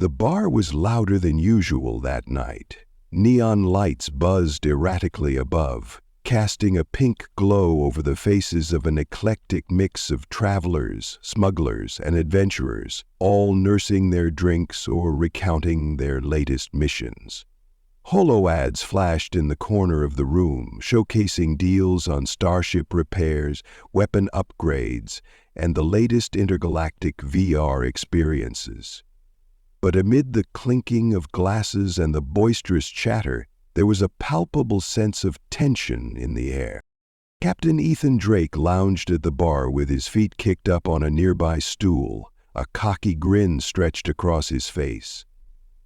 The bar was louder than usual that night. Neon lights buzzed erratically above, casting a pink glow over the faces of an eclectic mix of travelers, smugglers, and adventurers, all nursing their drinks or recounting their latest missions. Holo ads flashed in the corner of the room, showcasing deals on starship repairs, weapon upgrades, and the latest intergalactic VR experiences. But amid the clinking of glasses and the boisterous chatter, there was a palpable sense of tension in the air. Captain Ethan Drake lounged at the bar with his feet kicked up on a nearby stool, a cocky grin stretched across his face.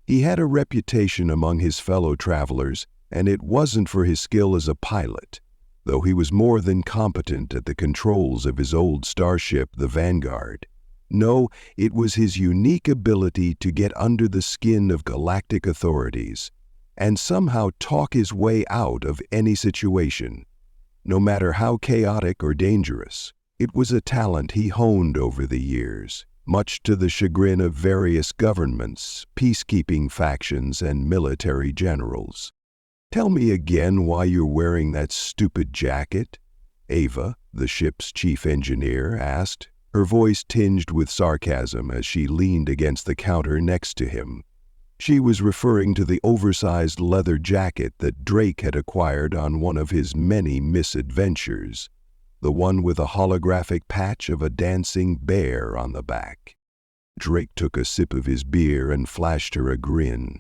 He had a reputation among his fellow travelers, and it wasn't for his skill as a pilot, though he was more than competent at the controls of his old starship, the Vanguard. No, it was his unique ability to get under the skin of galactic authorities and somehow talk his way out of any situation, no matter how chaotic or dangerous. It was a talent he honed over the years, much to the chagrin of various governments, peacekeeping factions, and military generals. "Tell me again why you're wearing that stupid jacket?" Ava, the ship's chief engineer, asked, her voice tinged with sarcasm as she leaned against the counter next to him. She was referring to the oversized leather jacket that Drake had acquired on one of his many misadventures, the one with a holographic patch of a dancing bear on the back. Drake took a sip of his beer and flashed her a grin.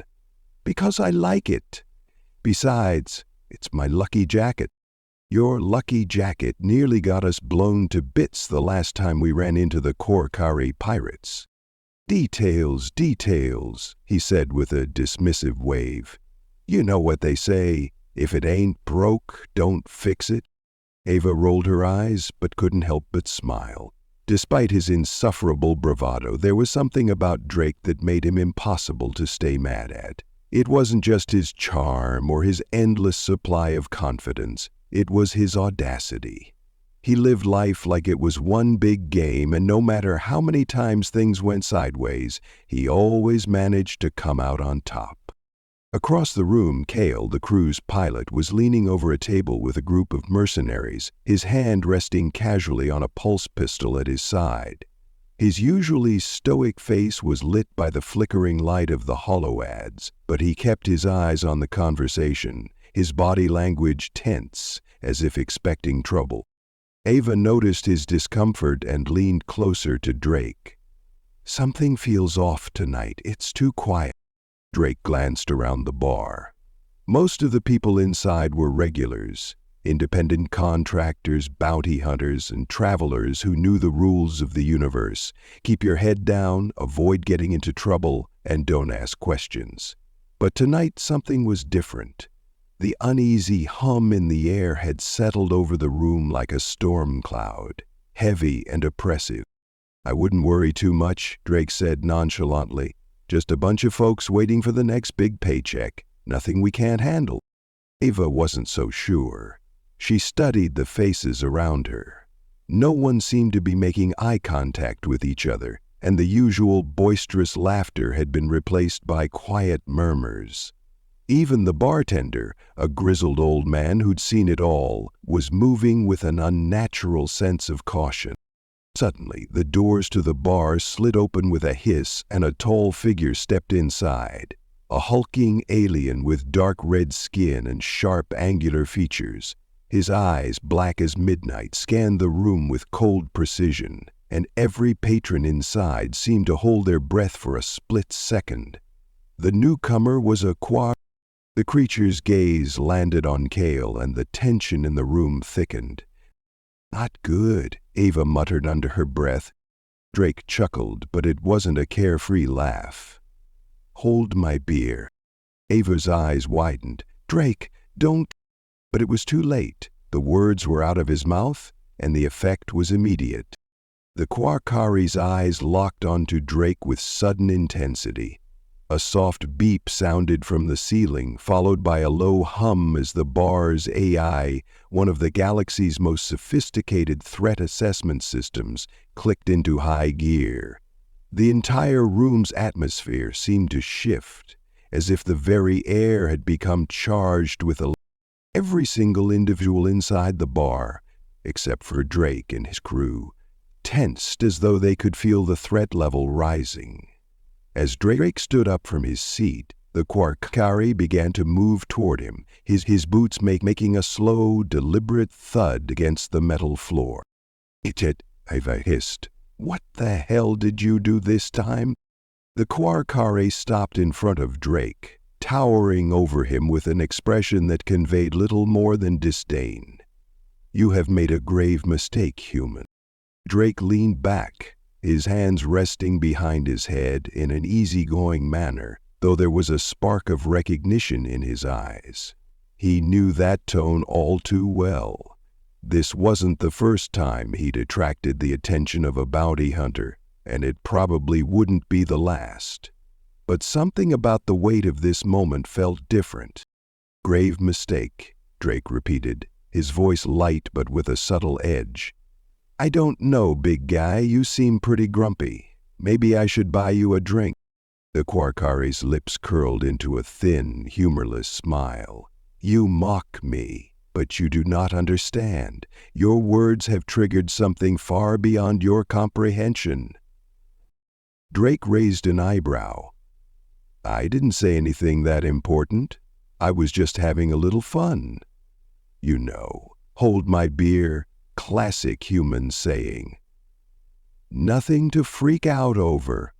"Because I like it. Besides, it's my lucky jacket. Your lucky jacket nearly got us blown to bits the last time we ran into the Korkari pirates." "Details, details," he said with a dismissive wave. "You know what they say, if it ain't broke, don't fix it." Ava rolled her eyes, but couldn't help but smile. Despite his insufferable bravado, there was something about Drake that made him impossible to stay mad at. It wasn't just his charm or his endless supply of confidence. It was his audacity. He lived life like it was one big game, and no matter how many times things went sideways, he always managed to come out on top. Across the room, Cale, the crew's pilot, was leaning over a table with a group of mercenaries, his hand resting casually on a pulse pistol at his side. His usually stoic face was lit by the flickering light of the holo ads, but he kept his eyes on the conversation, his body language tense, as if expecting trouble. Ava noticed his discomfort and leaned closer to Drake. "Something feels off tonight. It's too quiet." Drake glanced around the bar. Most of the people inside were regulars, independent contractors, bounty hunters, and travelers who knew the rules of the universe. Keep your head down, avoid getting into trouble, and don't ask questions. But tonight something was different. The uneasy hum in the air had settled over the room like a storm cloud, heavy and oppressive. "I wouldn't worry too much," Drake said nonchalantly. "Just a bunch of folks waiting for the next big paycheck. Nothing we can't handle." Ava wasn't so sure. She studied the faces around her. No one seemed to be making eye contact with each other, and the usual boisterous laughter had been replaced by quiet murmurs. Even the bartender, a grizzled old man who'd seen it all, was moving with an unnatural sense of caution. Suddenly, the doors to the bar slid open with a hiss and a tall figure stepped inside. A hulking alien with dark red skin and sharp, angular features. His eyes, black as midnight, scanned the room with cold precision, and every patron inside seemed to hold their breath for a split second. The newcomer was a Quar. The creature's gaze landed on Cale, and the tension in the room thickened. "Not good," Ava muttered under her breath. Drake chuckled, but it wasn't a carefree laugh. "Hold my beer." Ava's eyes widened. "Drake, don't—" But it was too late. The words were out of his mouth, and the effect was immediate. The Korkari's eyes locked onto Drake with sudden intensity. A soft beep sounded from the ceiling, followed by a low hum as the bar's AI, one of the galaxy's most sophisticated threat assessment systems, clicked into high gear. The entire room's atmosphere seemed to shift, as if the very air had become charged with every single individual inside the bar, except for Drake and his crew, tensed as though they could feel the threat level rising. As Drake stood up from his seat, the Quarkari began to move toward him, his boots making a slow, deliberate thud against the metal floor. "It," Ava hissed. "What the hell did you do this time?" The Quarkari stopped in front of Drake, towering over him with an expression that conveyed little more than disdain. "You have made a grave mistake, human." Drake leaned back, his hands resting behind his head in an easygoing manner, though there was a spark of recognition in his eyes. He knew that tone all too well. This wasn't the first time he'd attracted the attention of a bounty hunter, and it probably wouldn't be the last. But something about the weight of this moment felt different. "Grave mistake," Drake repeated, his voice light but with a subtle edge. "I don't know, big guy, you seem pretty grumpy. Maybe I should buy you a drink." The Quarkari's lips curled into a thin, humorless smile. "You mock me, but you do not understand. Your words have triggered something far beyond your comprehension." Drake raised an eyebrow. "I didn't say anything that important. I was just having a little fun. You know, hold my beer, classic human saying. Nothing to freak out over."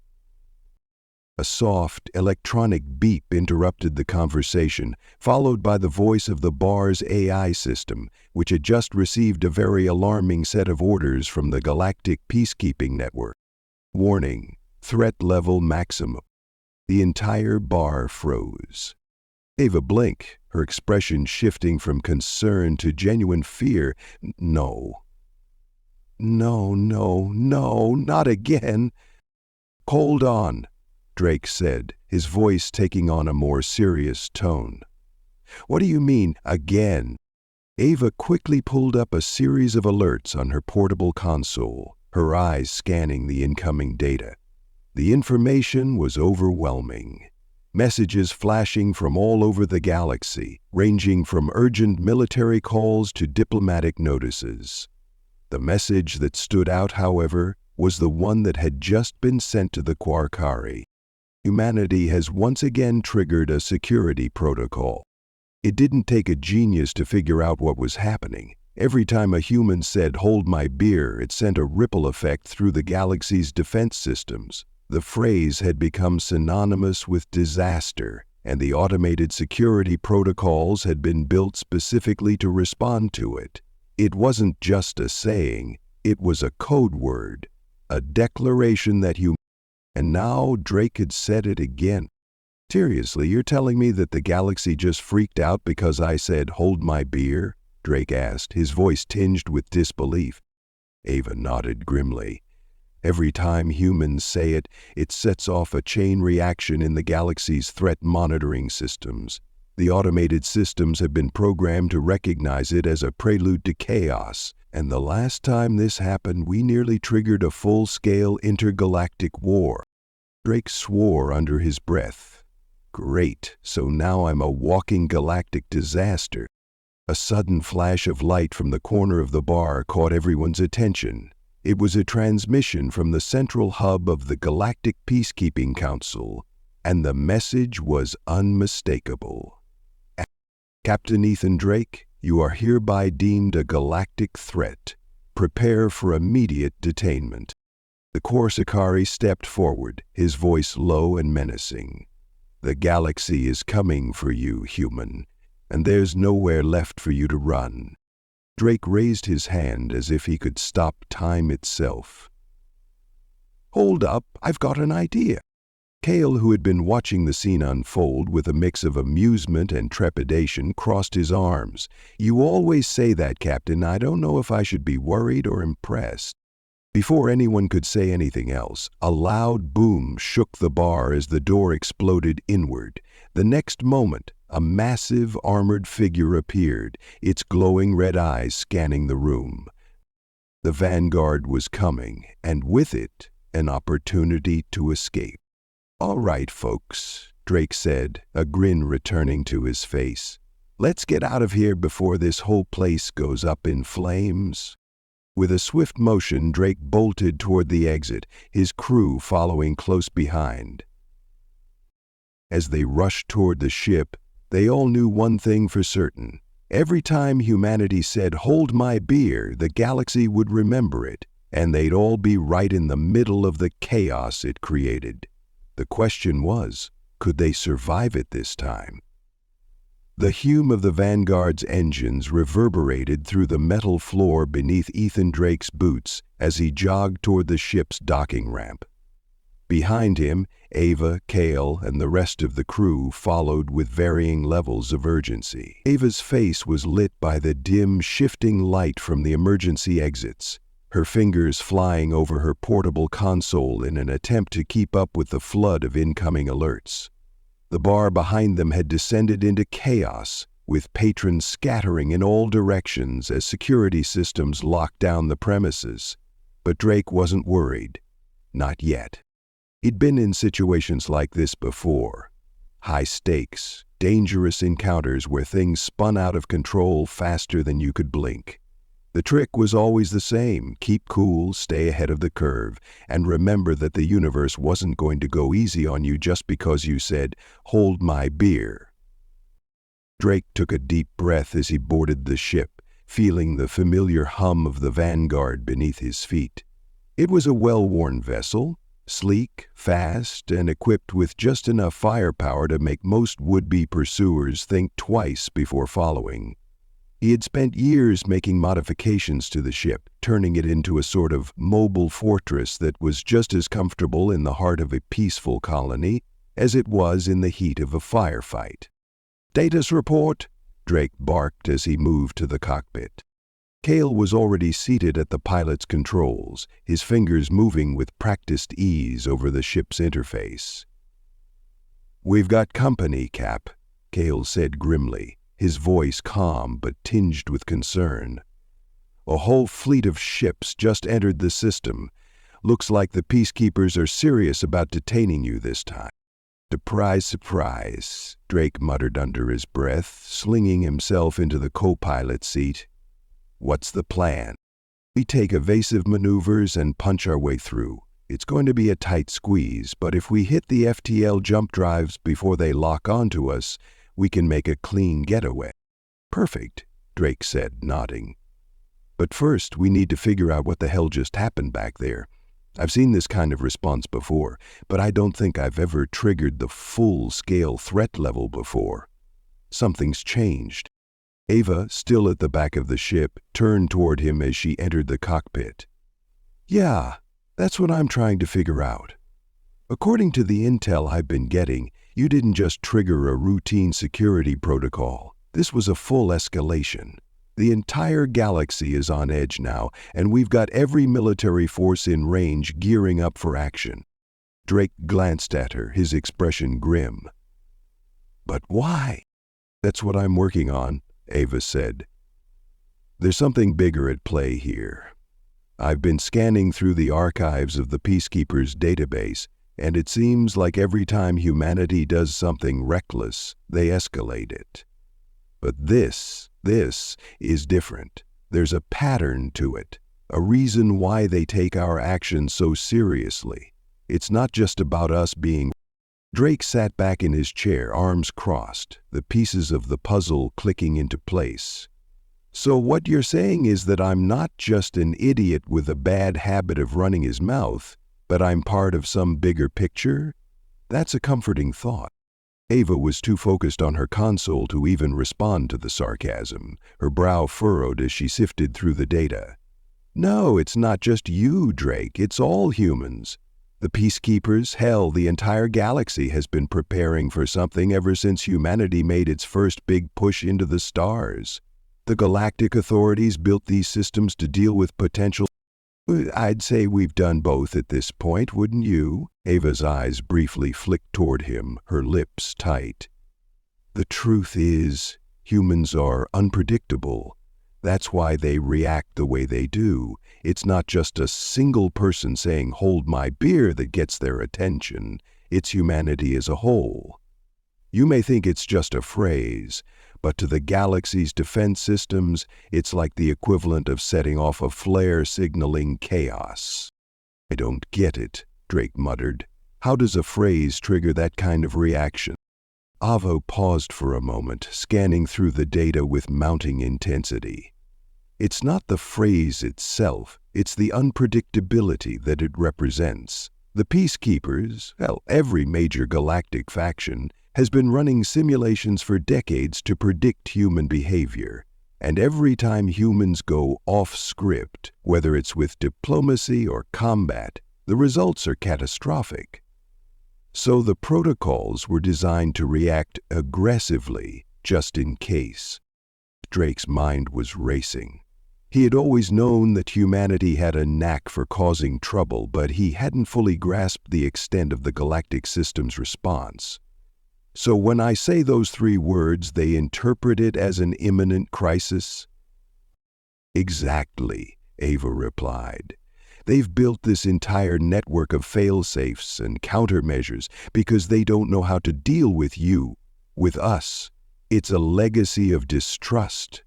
A soft, electronic beep interrupted the conversation, followed by the voice of the bar's AI system, which had just received a very alarming set of orders from the Galactic Peacekeeping Network. "Warning, threat level maximum." The entire bar froze. Ava blinked, her expression shifting from concern to genuine fear. No, not again." "Hold on," Drake said, his voice taking on a more serious tone. "What do you mean, again?" Ava quickly pulled up a series of alerts on her portable console, her eyes scanning the incoming data. The information was overwhelming. Messages flashing from all over the galaxy, ranging from urgent military calls to diplomatic notices. The message that stood out, however, was the one that had just been sent to the Quarkari. Humanity has once again triggered a security protocol. It didn't take a genius to figure out what was happening. Every time a human said, "Hold my beer," it sent a ripple effect through the galaxy's defense systems. The phrase had become synonymous with disaster, and the automated security protocols had been built specifically to respond to it. It wasn't just a saying, it was a code word, a declaration that and now Drake had said it again. "Seriously, you're telling me that the galaxy just freaked out because I said, 'Hold my beer'?" Drake asked, his voice tinged with disbelief. Ava nodded grimly. "Every time humans say it, it sets off a chain reaction in the galaxy's threat monitoring systems. The automated systems have been programmed to recognize it as a prelude to chaos, and the last time this happened, we nearly triggered a full-scale intergalactic war." Drake swore under his breath. "Great, so now I'm a walking galactic disaster." A sudden flash of light from the corner of the bar caught everyone's attention. It was a transmission from the central hub of the Galactic Peacekeeping Council, and the message was unmistakable. "Captain Ethan Drake, you are hereby deemed a galactic threat. Prepare for immediate detainment." The Quarkari stepped forward, his voice low and menacing. "The galaxy is coming for you, human, and there's nowhere left for you to run." Drake raised his hand as if he could stop time itself. "Hold up, I've got an idea." Kale, who had been watching the scene unfold with a mix of amusement and trepidation, crossed his arms. "You always say that, Captain. I don't know if I should be worried or impressed." Before anyone could say anything else, a loud boom shook the bar as the door exploded inward. The next moment, a massive armored figure appeared, its glowing red eyes scanning the room. The vanguard was coming, and with it, an opportunity to escape. "All right, folks," Drake said, a grin returning to his face. "Let's get out of here before this whole place goes up in flames." With a swift motion, Drake bolted toward the exit, his crew following close behind. As they rushed toward the ship, they all knew one thing for certain. Every time humanity said, "Hold my beer," the galaxy would remember it, and they'd all be right in the middle of the chaos it created. The question was, could they survive it this time? The hum of the Vanguard's engines reverberated through the metal floor beneath Ethan Drake's boots as he jogged toward the ship's docking ramp. Behind him, Ava, Kale, and the rest of the crew followed with varying levels of urgency. Ava's face was lit by the dim, shifting light from the emergency exits, her fingers flying over her portable console in an attempt to keep up with the flood of incoming alerts. The bar behind them had descended into chaos, with patrons scattering in all directions as security systems locked down the premises. But Drake wasn't worried. Not yet. He'd been in situations like this before. High stakes, dangerous encounters where things spun out of control faster than you could blink. The trick was always the same: keep cool, stay ahead of the curve, and remember that the universe wasn't going to go easy on you just because you said, "Hold my beer." Drake took a deep breath as he boarded the ship, feeling the familiar hum of the Vanguard beneath his feet. It was a well-worn vessel, sleek, fast, and equipped with just enough firepower to make most would-be pursuers think twice before following. He had spent years making modifications to the ship, turning it into a sort of mobile fortress that was just as comfortable in the heart of a peaceful colony as it was in the heat of a firefight. "Status report," Drake barked as he moved to the cockpit. Kale was already seated at the pilot's controls, his fingers moving with practiced ease over the ship's interface. "We've got company, Cap," Kale said grimly, his voice calm but tinged with concern. "A whole fleet of ships just entered the system. Looks like the peacekeepers are serious about detaining you this time." "Surprise, surprise," Drake muttered under his breath, slinging himself into the co-pilot seat. "What's the plan?" "We take evasive maneuvers and punch our way through. It's going to be a tight squeeze, but if we hit the FTL jump drives before they lock onto us, we can make a clean getaway." "Perfect," Drake said, nodding. "But first, we need to figure out what the hell just happened back there. I've seen this kind of response before, but I don't think I've ever triggered the full-scale threat level before. Something's changed." Ava, still at the back of the ship, turned toward him as she entered the cockpit. "Yeah, that's what I'm trying to figure out. According to the intel I've been getting, you didn't just trigger a routine security protocol. This was a full escalation. The entire galaxy is on edge now, and we've got every military force in range gearing up for action." Drake glanced at her, his expression grim. "But why?" "That's what I'm working on," Ava said. "There's something bigger at play here. I've been scanning through the archives of the Peacekeepers database, and it seems like every time humanity does something reckless, they escalate it. But this is different. There's a pattern to it, a reason why they take our actions so seriously. It's not just about us being..." Drake sat back in his chair, arms crossed, the pieces of the puzzle clicking into place. "So what you're saying is that I'm not just an idiot with a bad habit of running his mouth, but I'm part of some bigger picture? That's a comforting thought." Ava was too focused on her console to even respond to the sarcasm, her brow furrowed as she sifted through the data. "No, it's not just you, Drake. It's all humans. The Peacekeepers, hell, the entire galaxy has been preparing for something ever since humanity made its first big push into the stars. The galactic authorities built these systems to deal with potential..." "I'd say we've done both at this point, wouldn't you?" Ava's eyes briefly flicked toward him, her lips tight. "The truth is, humans are unpredictable. That's why they react the way they do. It's not just a single person saying, "Hold my beer," that gets their attention. It's humanity as a whole. You may think it's just a phrase, but to the galaxy's defense systems, it's like the equivalent of setting off a flare signaling chaos. "I don't get it," Drake muttered. "How does a phrase trigger that kind of reaction?" Avo paused for a moment, scanning through the data with mounting intensity. It's not the phrase itself, it's the unpredictability that it represents. The Peacekeepers, every major galactic faction, has been running simulations for decades to predict human behavior. And every time humans go off script, whether it's with diplomacy or combat, the results are catastrophic. So the protocols were designed to react aggressively, just in case. Drake's mind was racing. He had always known that humanity had a knack for causing trouble, but he hadn't fully grasped the extent of the galactic system's response. "So when I say those 3 words, they interpret it as an imminent crisis?" "Exactly," Ava replied. "They've built this entire network of fail-safes and countermeasures because they don't know how to deal with you, with us. It's a legacy of distrust."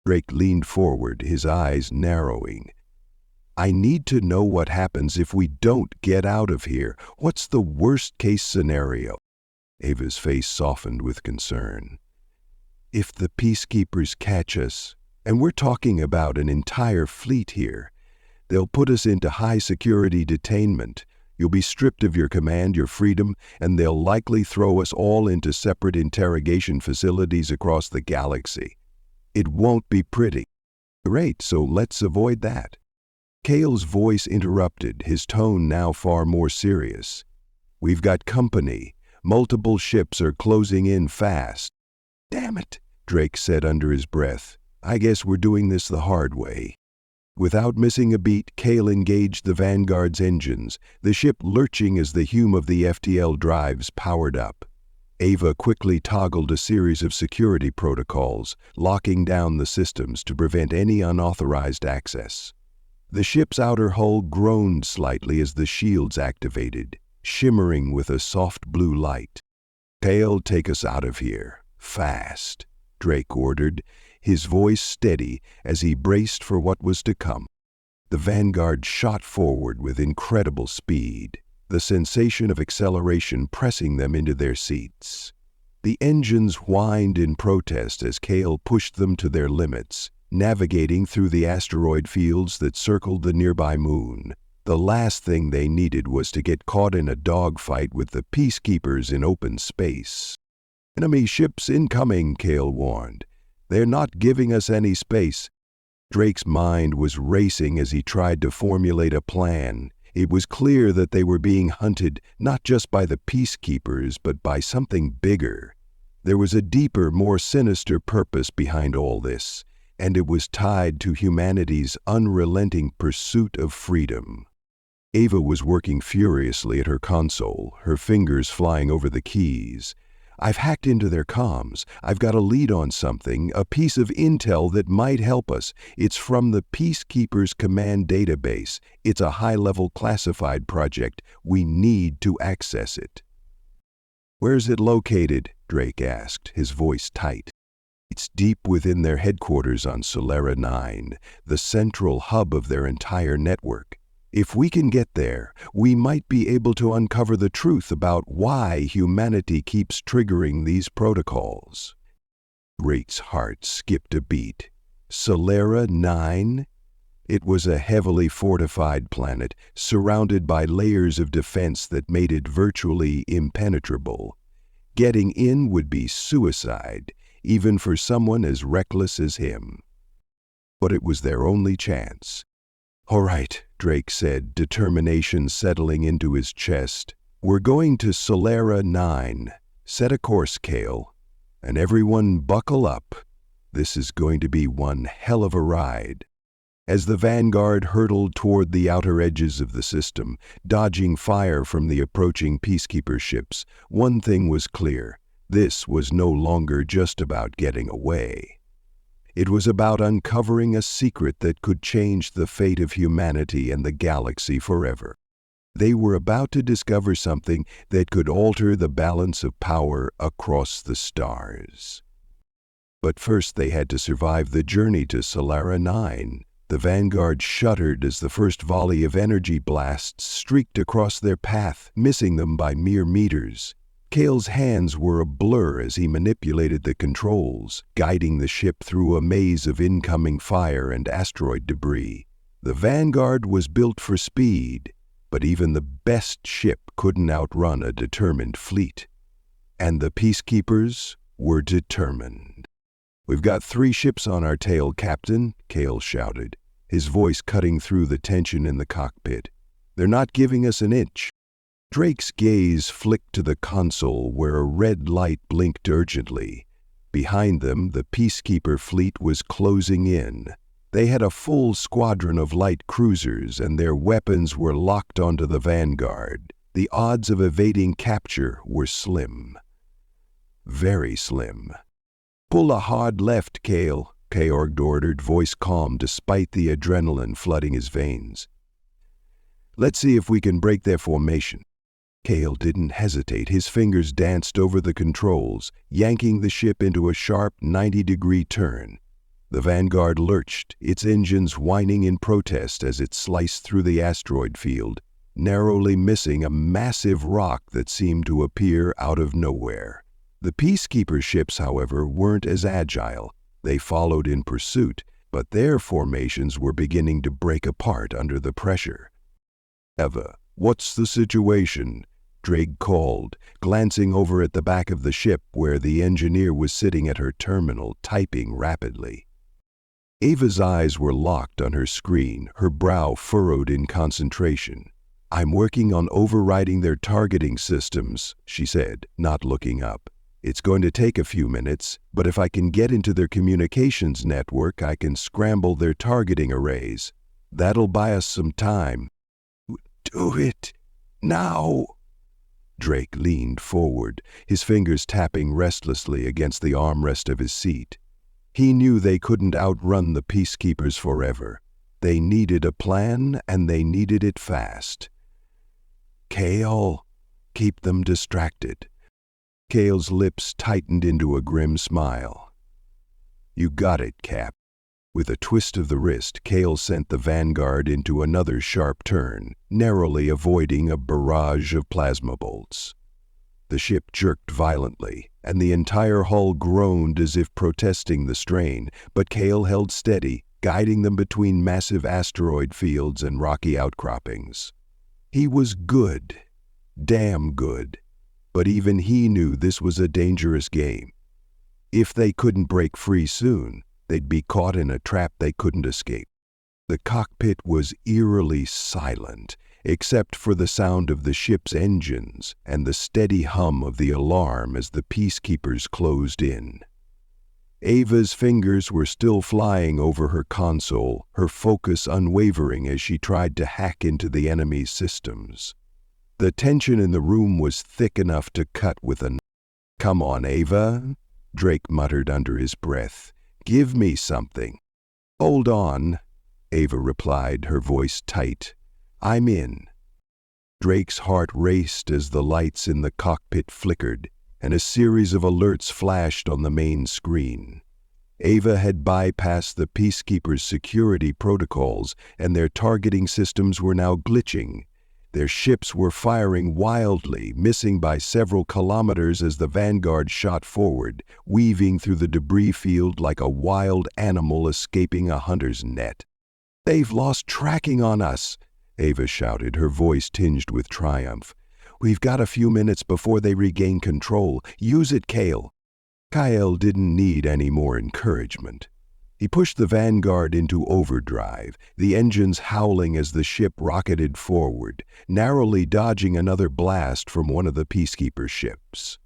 Drake leaned forward, his eyes narrowing. "I need to know what happens if we don't get out of here. What's the worst-case scenario?" Ava's face softened with concern. "If the Peacekeepers catch us, and we're talking about an entire fleet here, they'll put us into high-security detainment. You'll be stripped of your command, your freedom, and they'll likely throw us all into separate interrogation facilities across the galaxy. It won't be pretty." "Great, so let's avoid that." Kale's voice interrupted, his tone now far more serious. "We've got company. Multiple ships are closing in fast." "Damn it," Drake said under his breath. "I guess we're doing this the hard way." Without missing a beat, Kale engaged the Vanguard's engines, the ship lurching as the hume of the FTL drives powered up. Ava quickly toggled a series of security protocols, locking down the systems to prevent any unauthorized access. The ship's outer hull groaned slightly as the shields activated, shimmering with a soft blue light. "Kale, take us out of here, fast," Drake ordered, his voice steady as he braced for what was to come. The Vanguard shot forward with incredible speed, the sensation of acceleration pressing them into their seats. The engines whined in protest as Kale pushed them to their limits, navigating through the asteroid fields that circled the nearby moon. The last thing they needed was to get caught in a dogfight with the Peacekeepers in open space. "Enemy ships incoming," Kale warned. "They're not giving us any space." Drake's mind was racing as he tried to formulate a plan. It was clear that they were being hunted not just by the Peacekeepers, but by something bigger. There was a deeper, more sinister purpose behind all this, and it was tied to humanity's unrelenting pursuit of freedom. Ava was working furiously at her console, her fingers flying over the keys. "I've hacked into their comms. I've got a lead on something, a piece of intel that might help us. It's from the Peacekeepers command database. It's a high-level classified project. We need to access it." "Where's it located?" Drake asked, his voice tight. "It's deep within their headquarters on Solera 9, the central hub of their entire network. If we can get there, we might be able to uncover the truth about why humanity keeps triggering these protocols." Drake's heart skipped a beat. Solera 9? It was a heavily fortified planet, surrounded by layers of defense that made it virtually impenetrable. Getting in would be suicide, even for someone as reckless as him. But it was their only chance. "All right," Drake said, determination settling into his chest. "We're going to Solera 9. Set a course, Kale. And everyone buckle up. This is going to be one hell of a ride." As the Vanguard hurtled toward the outer edges of the system, dodging fire from the approaching Peacekeeper ships, one thing was clear. This was no longer just about getting away. It was about uncovering a secret that could change the fate of humanity and the galaxy forever. They were about to discover something that could alter the balance of power across the stars. But first they had to survive the journey to Solara 9. The Vanguard shuddered as the first volley of energy blasts streaked across their path, missing them by mere meters. Kale's hands were a blur as he manipulated the controls, guiding the ship through a maze of incoming fire and asteroid debris. The Vanguard was built for speed, but even the best ship couldn't outrun a determined fleet. And the Peacekeepers were determined. "We've got 3 ships on our tail, Captain," Kale shouted, his voice cutting through the tension in the cockpit. "They're not giving us an inch." Drake's gaze flicked to the console where a red light blinked urgently. Behind them, the Peacekeeper fleet was closing in. They had a full squadron of light cruisers, and their weapons were locked onto the Vanguard. The odds of evading capture were slim. Very slim. "Pull a hard left, Kale," Georg ordered, voice calm despite the adrenaline flooding his veins. "Let's see if we can break their formation." Kale didn't hesitate. His fingers danced over the controls, yanking the ship into a sharp 90-degree turn. The Vanguard lurched, its engines whining in protest as it sliced through the asteroid field, narrowly missing a massive rock that seemed to appear out of nowhere. The Peacekeeper ships, however, weren't as agile. They followed in pursuit, but their formations were beginning to break apart under the pressure. "Eva, what's the situation?" Drake called, glancing over at the back of the ship where the engineer was sitting at her terminal, typing rapidly. Ava's eyes were locked on her screen, her brow furrowed in concentration. "I'm working on overriding their targeting systems," she said, not looking up. "It's going to take a few minutes, but if I can get into their communications network, I can scramble their targeting arrays. That'll buy us some time." "Do it now!" Drake leaned forward, his fingers tapping restlessly against the armrest of his seat. He knew they couldn't outrun the Peacekeepers forever. They needed a plan, and they needed it fast. "Kale, keep them distracted." Kale's lips tightened into a grim smile. "You got it, Cap." With a twist of the wrist, Kale sent the Vanguard into another sharp turn, narrowly avoiding a barrage of plasma bolts. The ship jerked violently, and the entire hull groaned as if protesting the strain, but Kale held steady, guiding them between massive asteroid fields and rocky outcroppings. He was good, damn good, but even he knew this was a dangerous game. If they couldn't break free soon, they'd be caught in a trap they couldn't escape. The cockpit was eerily silent, except for the sound of the ship's engines and the steady hum of the alarm as the Peacekeepers closed in. Ava's fingers were still flying over her console, her focus unwavering as she tried to hack into the enemy's systems. The tension in the room was thick enough to cut with a knife. "Come on, Ava," Drake muttered under his breath. "Give me something." "Hold on," Ava replied, her voice tight. "I'm in." Drake's heart raced as the lights in the cockpit flickered, and a series of alerts flashed on the main screen. Ava had bypassed the Peacekeepers' security protocols, and their targeting systems were now glitching. Their ships were firing wildly, missing by several kilometers as the Vanguard shot forward, weaving through the debris field like a wild animal escaping a hunter's net. "They've lost tracking on us," Ava shouted, her voice tinged with triumph. "We've got a few minutes before they regain control. Use it, Kale." Kyle didn't need any more encouragement. He pushed the Vanguard into overdrive, the engines howling as the ship rocketed forward, narrowly dodging another blast from one of the Peacekeeper ships.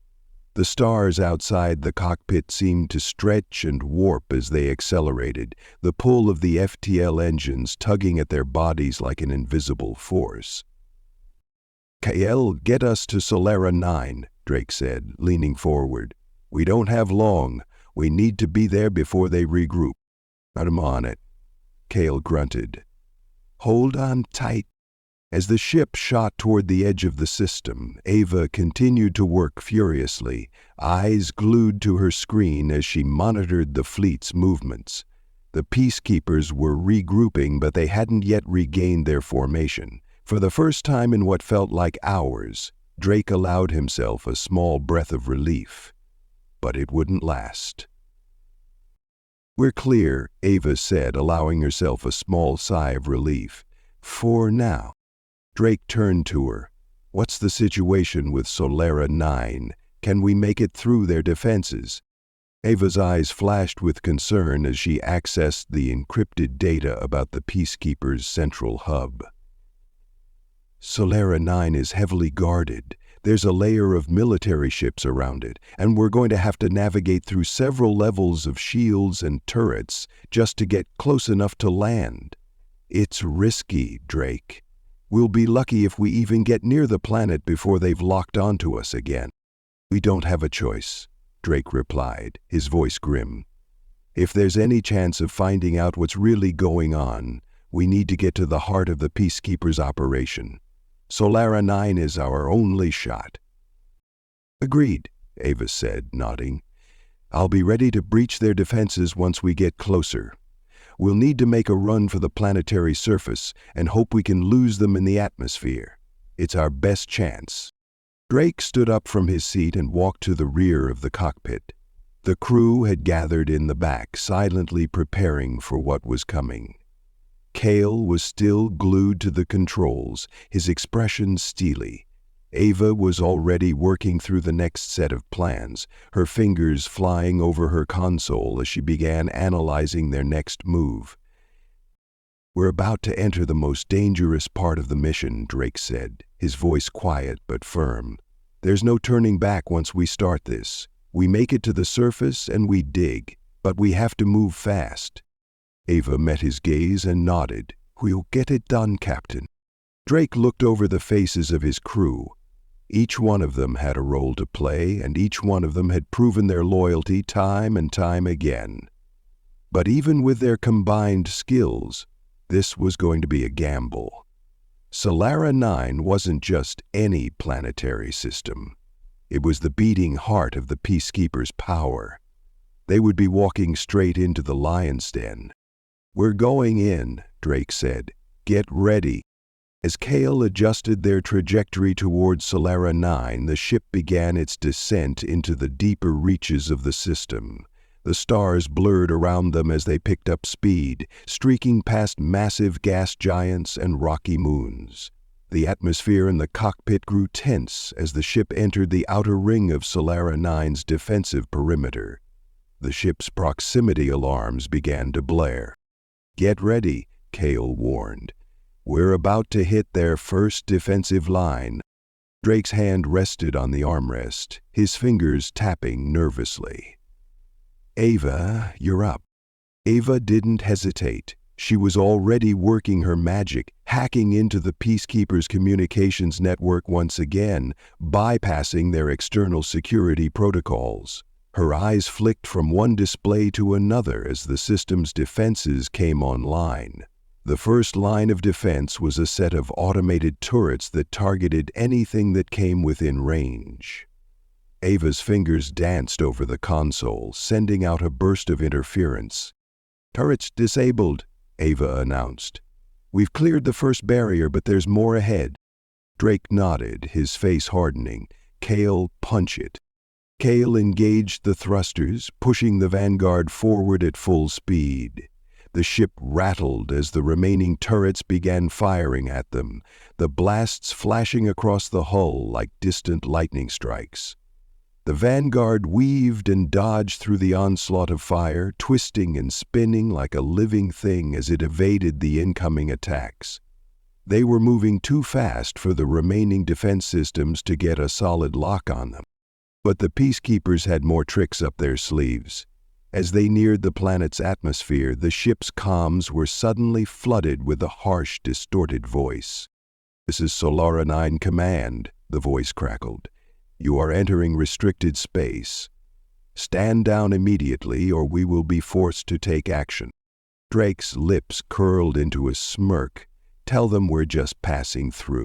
The stars outside the cockpit seemed to stretch and warp as they accelerated, the pull of the FTL engines tugging at their bodies like an invisible force. "Kyle, get us to Solara 9, Drake said, leaning forward. "We don't have long. We need to be there before they regroup." I'm on it, Kale grunted. Hold on tight. As the ship shot toward the edge of the system, Ava continued to work furiously, eyes glued to her screen as she monitored the fleet's movements. The peacekeepers were regrouping, but they hadn't yet regained their formation. For the first time in what felt like hours, Drake allowed himself a small breath of relief. But it wouldn't last. We're clear, Ava said, allowing herself a small sigh of relief. For now. Drake turned to her. What's the situation with Solera 9? Can we make it through their defenses? Ava's eyes flashed with concern as she accessed the encrypted data about the Peacekeeper's central hub. Solera 9 is heavily guarded. There's a layer of military ships around it, and we're going to have to navigate through several levels of shields and turrets just to get close enough to land. It's risky, Drake. We'll be lucky if we even get near the planet before they've locked onto us again. We don't have a choice, Drake replied, his voice grim. If there's any chance of finding out what's really going on, we need to get to the heart of the Peacekeeper's operation. Solera 9 is our only shot. Agreed, Ava said, nodding. I'll be ready to breach their defenses once we get closer. We'll need to make a run for the planetary surface and hope we can lose them in the atmosphere. It's our best chance. Drake stood up from his seat and walked to the rear of the cockpit. The crew had gathered in the back, silently preparing for what was coming. Kale was still glued to the controls, his expression steely. Ava was already working through the next set of plans, her fingers flying over her console as she began analyzing their next move. We're about to enter the most dangerous part of the mission, Drake said, his voice quiet but firm. There's no turning back once we start this. We make it to the surface and we dig, but we have to move fast. Ava met his gaze and nodded. We'll get it done, Captain. Drake looked over the faces of his crew. Each one of them had a role to play, and each one of them had proven their loyalty time and time again. But even with their combined skills, this was going to be a gamble. Solera 9 wasn't just any planetary system. It was the beating heart of the Peacekeeper's power. They would be walking straight into the lion's den. We're going in, Drake said. Get ready. As Kale adjusted their trajectory towards Solera 9, the ship began its descent into the deeper reaches of the system. The stars blurred around them as they picked up speed, streaking past massive gas giants and rocky moons. The atmosphere in the cockpit grew tense as the ship entered the outer ring of Solera 9's defensive perimeter. The ship's proximity alarms began to blare. Get ready, Kale warned. We're about to hit their first defensive line. Drake's hand rested on the armrest, his fingers tapping nervously. Ava, you're up. Ava didn't hesitate. She was already working her magic, hacking into the Peacekeeper's communications network once again, bypassing their external security protocols. Her eyes flicked from one display to another as the system's defenses came online. The first line of defense was a set of automated turrets that targeted anything that came within range. Ava's fingers danced over the console, sending out a burst of interference. Turrets disabled, Ava announced. We've cleared the first barrier, but there's more ahead. Drake nodded, his face hardening. Kale, punch it. Kale engaged the thrusters, pushing the Vanguard forward at full speed. The ship rattled as the remaining turrets began firing at them, the blasts flashing across the hull like distant lightning strikes. The Vanguard weaved and dodged through the onslaught of fire, twisting and spinning like a living thing as it evaded the incoming attacks. They were moving too fast for the remaining defense systems to get a solid lock on them. But the Peacekeepers had more tricks up their sleeves. As they neared the planet's atmosphere, the ship's comms were suddenly flooded with a harsh, distorted voice. "This is Solera 9 Command," the voice crackled. "You are entering restricted space. Stand down immediately or we will be forced to take action." Drake's lips curled into a smirk. "Tell them we're just passing through."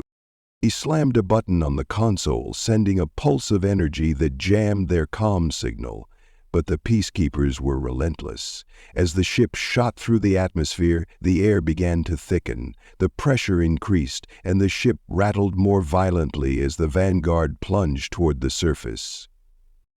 He slammed a button on the console, sending a pulse of energy that jammed their comm signal. But the peacekeepers were relentless. As the ship shot through the atmosphere, the air began to thicken. The pressure increased, and the ship rattled more violently as the Vanguard plunged toward the surface.